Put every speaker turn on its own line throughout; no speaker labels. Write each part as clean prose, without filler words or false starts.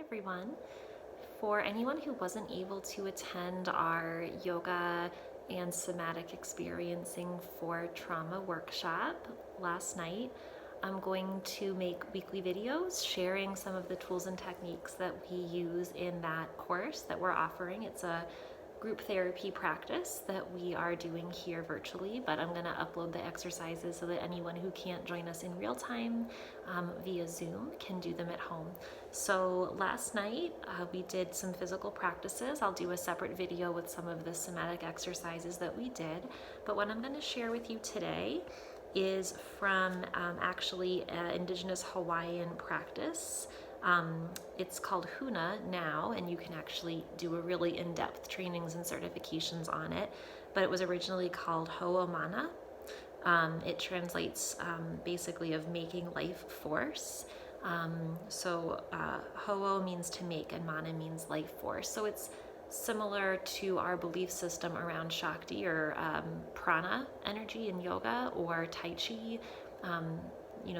everyone. For anyone who wasn't able to attend our yoga and somatic experiencing for trauma workshop last night, I'm going to make weekly videos sharing some of the tools and techniques that we use in that course that we're offering. It's a group therapy practice that we are doing here virtually, but I'm going to upload the exercises so that anyone who can't join us in real time via Zoom can do them at home. So last night we did some physical practices. I'll do a separate video with some of the somatic exercises that we did, but what I'm going to share with you today is from actually an indigenous Hawaiian practice. It's called Huna now, and you can actually do a really in-depth trainings and certifications on it, but it was originally called Ho'omana. It translates basically of making life force. Ho'o means to make and mana means life force. So it's similar to our belief system around Shakti or prana energy in yoga or Tai Chi.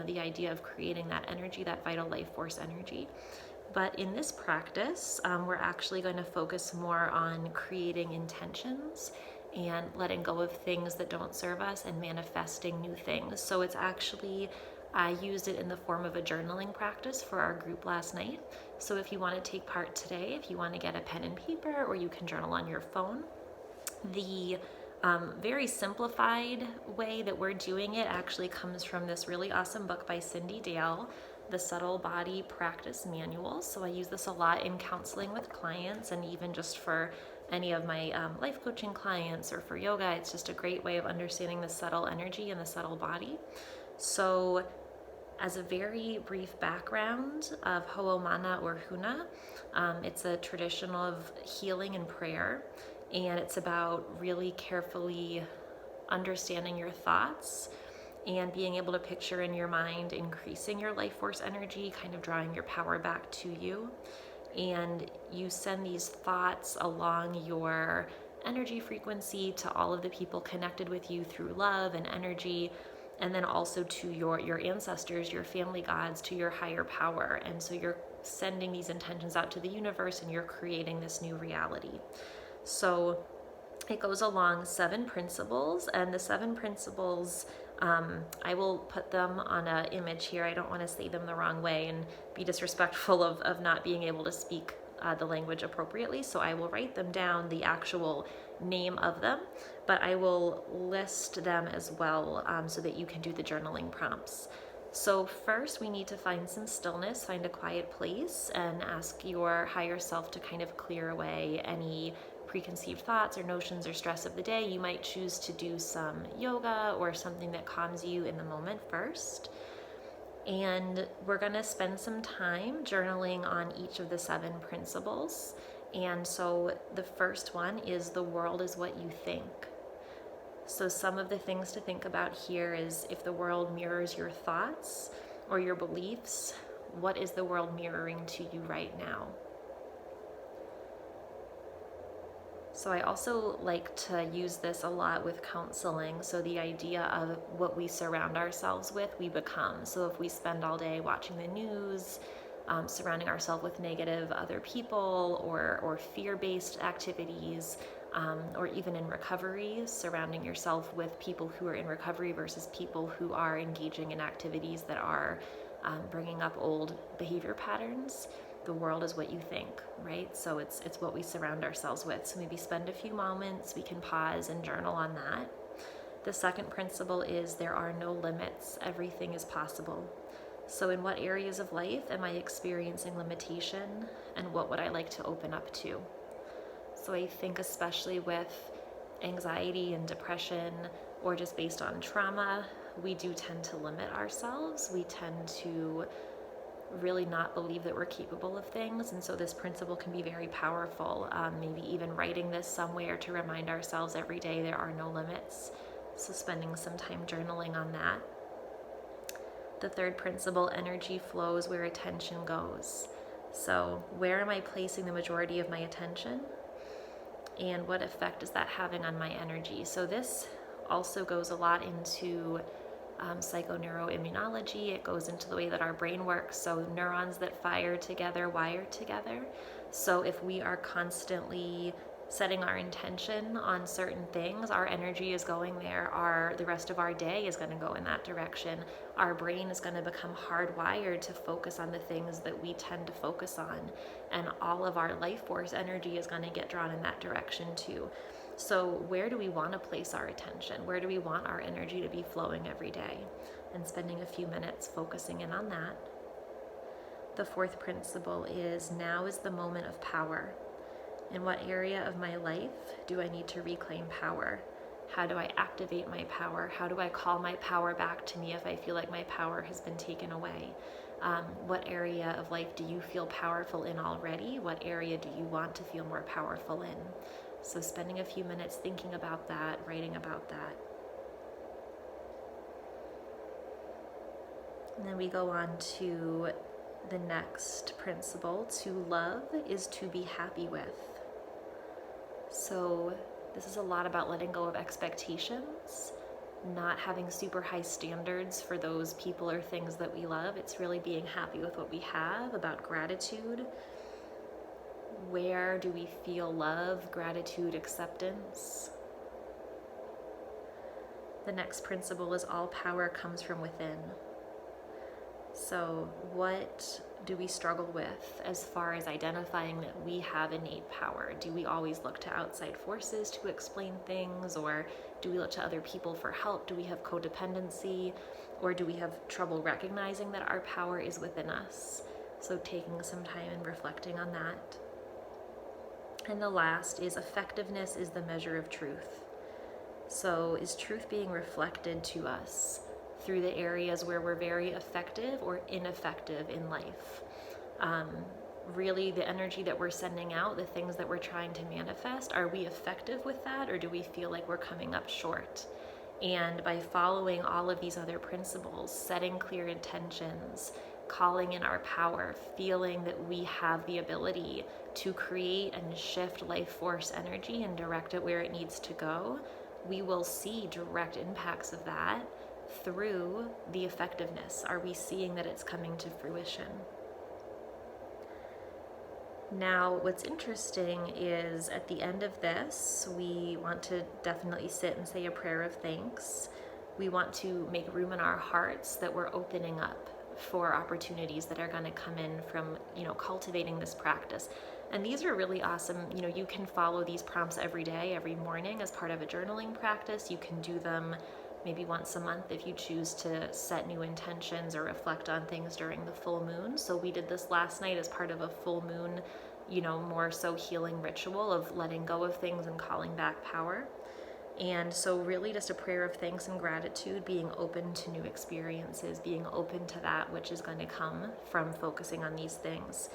The idea of creating that energy, that vital life force energy. But in this practice, we're actually going to focus more on creating intentions and letting go of things that don't serve us and manifesting new things. So it's actually, I used it in the form of a journaling practice for our group last night. So if you want to take part today, if you want to get a pen and paper, or you can journal on your phone, the very simplified way that we're doing it actually comes from this really awesome book by Cindy Dale, The Subtle Body Practice Manual. So I use this a lot in counseling with clients, and even just for any of my life coaching clients or for yoga. It's just a great way of understanding the subtle energy and the subtle body. So as a very brief background of Ho'omana or Huna, it's a tradition of healing and prayer. And it's about really carefully understanding your thoughts and being able to picture in your mind increasing your life force energy, kind of drawing your power back to you. And you send these thoughts along your energy frequency to all of the people connected with you through love and energy, and then also to your ancestors, your family gods, to your higher power. And so you're sending these intentions out to the universe and you're creating this new reality. So it goes along 7 principles, and the 7 principles, I will put them on an image here. I don't want to say them the wrong way and be disrespectful of not being able to speak the language appropriately. So I will write them down, the actual name of them, but I will list them as well so that you can do the journaling prompts. So first we need to find some stillness, find a quiet place, and ask your higher self to kind of clear away any preconceived thoughts or notions or stress of the day. You might choose to do some yoga or something that calms you in the moment first. And we're going to spend some time journaling on each of the 7 principles. And so the first one is the world is what you think. So some of the things to think about here is if the world mirrors your thoughts or your beliefs, what is the world mirroring to you right now? So I also like to use this a lot with counseling. So the idea of what we surround ourselves with, we become. So if we spend all day watching the news, surrounding ourselves with negative other people or fear-based activities, or even in recovery, surrounding yourself with people who are in recovery versus people who are engaging in activities that are bringing up old behavior patterns. The world is what you think, right? So it's what we surround ourselves with. So maybe spend a few moments, we can pause and journal on that. The second principle is there are no limits, everything is possible. So in what areas of life am I experiencing limitation, and what would I like to open up to? So I think especially with anxiety and depression, or just based on trauma, we do tend to limit ourselves. We tend to really not believe that we're capable of things, and so this principle can be very powerful. Maybe even writing this somewhere to remind ourselves every day there are no limits. So spending some time journaling on that. The third principle, energy flows where attention goes. So where am I placing the majority of my attention, and what effect is that having on my energy? So this also goes a lot into psychoneuroimmunology. It goes into the way that our brain works. So neurons that fire together wire together. So if we are constantly setting our intention on certain things, our energy is going there. The rest of our day is going to go in that direction. Our brain is going to become hardwired to focus on the things that we tend to focus on, and all of our life force energy is going to get drawn in that direction too. So where do we want to place our attention? Where do we want our energy to be flowing every day? And spending a few minutes focusing in on that. The fourth principle is, now is the moment of power. In what area of my life do I need to reclaim power? How do I activate my power? How do I call my power back to me if I feel like my power has been taken away? What area of life do you feel powerful in already? What area do you want to feel more powerful in? So spending a few minutes thinking about that, writing about that. And then we go on to the next principle. To love is to be happy with. So this is a lot about letting go of expectations, not having super high standards for those people or things that we love. It's really being happy with what we have, about gratitude. Where do we feel love, gratitude, acceptance? The next principle is, all power comes from within. So what do we struggle with as far as identifying that we have innate power? Do we always look to outside forces to explain things, or do we look to other people for help? Do we have codependency, or do we have trouble recognizing that our power is within us? So taking some time and reflecting on that. And the last is, effectiveness is the measure of truth. So is truth being reflected to us through the areas where we're very effective or ineffective in life? Really, the energy that we're sending out, the things that we're trying to manifest, are we effective with that, or do we feel like we're coming up short? And by following all of these other principles, setting clear intentions, calling in our power, feeling that we have the ability to create and shift life force energy and direct it where it needs to go, we will see direct impacts of that through the effectiveness. Are we seeing that it's coming to fruition? Now, what's interesting is, at the end of this, we want to definitely sit and say a prayer of thanks. We want to make room in our hearts that we're opening up for opportunities that are going to come in from, cultivating this practice. And these are really awesome. You can follow these prompts every day, every morning as part of a journaling practice. You can do them maybe once a month if you choose to set new intentions or reflect on things during the full moon. So we did this last night as part of a full moon, more so healing ritual of letting go of things and calling back power. And so really just a prayer of thanks and gratitude, being open to new experiences, being open to that which is going to come from focusing on these things.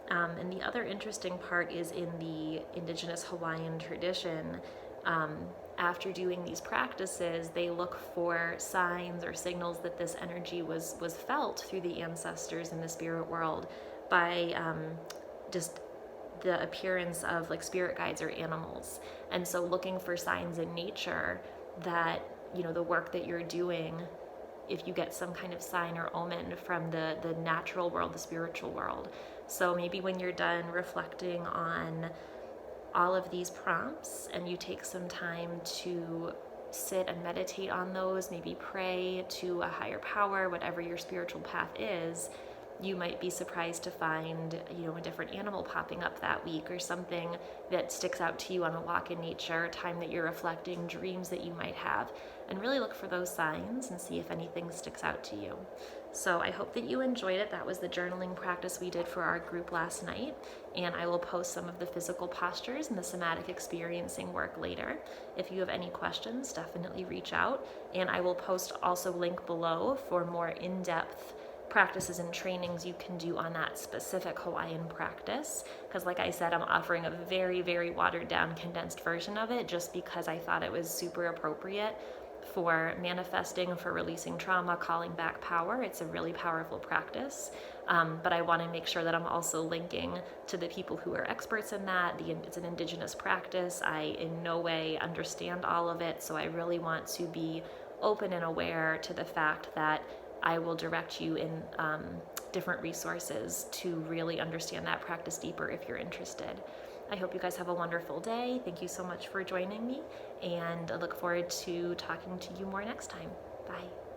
And the other interesting part is, in the indigenous Hawaiian tradition, after doing these practices, they look for signs or signals that this energy was felt through the ancestors in the spirit world by just the appearance of like spirit guides or animals. And so looking for signs in nature that, the work that you're doing, if you get some kind of sign or omen from the natural world, the spiritual world. So maybe when you're done reflecting on all of these prompts and you take some time to sit and meditate on those, maybe pray to a higher power, whatever your spiritual path is, you might be surprised to find, a different animal popping up that week, or something that sticks out to you on a walk in nature, time that you're reflecting, dreams that you might have, and really look for those signs and see if anything sticks out to you. So I hope that you enjoyed it. That was the journaling practice we did for our group last night, and I will post some of the physical postures and the somatic experiencing work later. If you have any questions, definitely reach out, and I will post also link below for more in-depth practices and trainings you can do on that specific Hawaiian practice, because like I said, I'm offering a very, very watered down, condensed version of it just because I thought it was super appropriate for manifesting, for releasing trauma, calling back power. It's a really powerful practice, but I want to make sure that I'm also linking to the people who are experts in that. It's an indigenous practice. I in no way understand all of it, so I really want to be open and aware to the fact that I will direct you in different resources to really understand that practice deeper if you're interested. I hope you guys have a wonderful day. Thank you so much for joining me, and I look forward to talking to you more next time. Bye.